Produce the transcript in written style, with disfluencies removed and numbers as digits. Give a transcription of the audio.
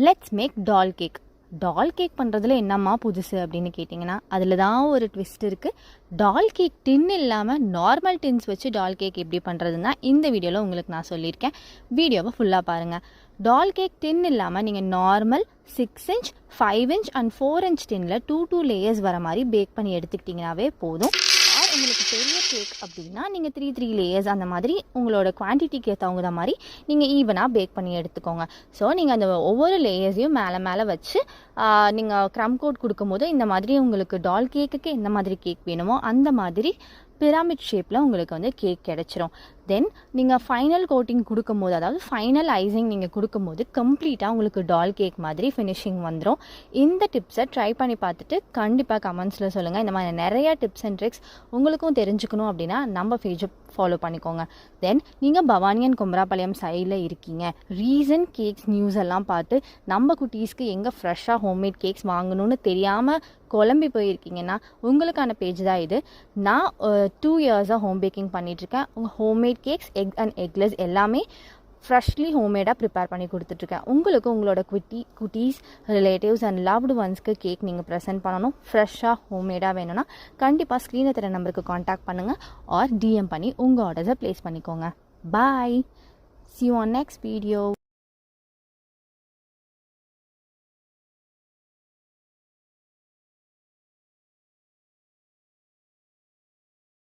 Let's make dal cake. Dal cake பண்ணுறதுல என்னம்மா புதுசு அப்படின்னு கேட்டிங்கன்னா, அதில் தான் ஒரு ட்விஸ்ட் இருக்குது. டால் கேக் டின் இல்லாமல் நார்மல் டின்ஸ் வச்சு டால் கேக் எப்படி பண்ணுறதுன்னா இந்த வீடியோவில் உங்களுக்கு நான் சொல்லியிருக்கேன். வீடியோவை ஃபுல்லாக பாருங்கள். டால் கேக் டின் இல்லாமல் நீங்கள் normal 6 inch 5 inch and 4 inch டின்னில் 2 layers வர மாதிரி பேக் பண்ணி எடுத்துக்கிட்டிங்கனாவே போதும். உங்களுக்கு பெரிய கேக் அப்படின்னா நீங்கள் 3 லேயர்ஸ் அந்த மாதிரி உங்களோட குவான்டிட்டிக்கு தகுந்த மாதிரி நீங்கள் ஈவனாக பேக் பண்ணி எடுத்துக்கோங்க. ஸோ நீங்கள் அந்த ஒவ்வொரு லேயர்ஸையும் மேலே வச்சு நீங்கள் க்ரம் கோட் கொடுக்கும்போது இந்த மாதிரி உங்களுக்கு டால் கேக்குக்கு எந்த மாதிரி கேக் வேணுமோ அந்த மாதிரி பிரமிட் ஷேப்பில் உங்களுக்கு வந்து கேக் கிடச்சிரும். தென் நீங்கள் ஃபைனல் கோட்டிங் கொடுக்கும்போது, அதாவது ஃபைனல் ஐசிங் நீங்கள் கொடுக்கும்போது கம்ப்ளீட்டாக உங்களுக்கு டால் கேக் மாதிரி ஃபினிஷிங் வந்துடும். இந்த டிப்ஸை ட்ரை பண்ணி பார்த்துட்டு கண்டிப்பாக கமெண்ட்ஸில் சொல்லுங்கள். இந்த மாதிரி நிறையா டிப்ஸ் அண்ட் ட்ரிக்ஸ் உங்களுக்கும் தெரிஞ்சுக்கணும் அப்படின்னா நம்ம பேஜை ஃபாலோ பண்ணிக்கோங்க. தென் நீங்கள் பவானி அண்ட் குமராபாளையம் சைடில் இருக்கீங்க, ரீசன்ட் கேக்ஸ் நியூஸ் எல்லாம் பார்த்து நம்ம குட்டீஸ்க்கு எங்கே ஃப்ரெஷ்ஷாக ஹோம்மேட் கேக்ஸ் வாங்கணும்னு தெரியாமல் குழம்பி போயிருக்கீங்கன்னா உங்களுக்கான பேஜ் தான் இது. நான் 2 இயர்ஸாக ஹோம் பேக்கிங் பண்ணிகிட்ருக்கேன். உங்கள் homemade cakes, egg and eggless எல்லாமே ஃப்ரெஷ்லி ஹோம்மேடாக ப்ரிப்பேர் பண்ணி கொடுத்துட்ருக்கேன். உங்களுக்கு உங்களோட குட்டீஸ், ரிலேட்டிவ்ஸ் அண்ட் லவ்டு ஒன்ஸ்க்கு கேக் நீங்கள் ப்ரெசென்ட் பண்ணணும், ஃப்ரெஷ்ஷாக ஹோம்மேடாக வேணும்னா கண்டிப்பாக ஸ்க்ரீனில் தர நம்பருக்கு காண்டாக்ட் பண்ணுங்கள் ஆர் டிஎம் பண்ணி உங்கள் ஆர்டர்ஸை ப்ளேஸ் பண்ணிக்கோங்க. பாய், see you on next video.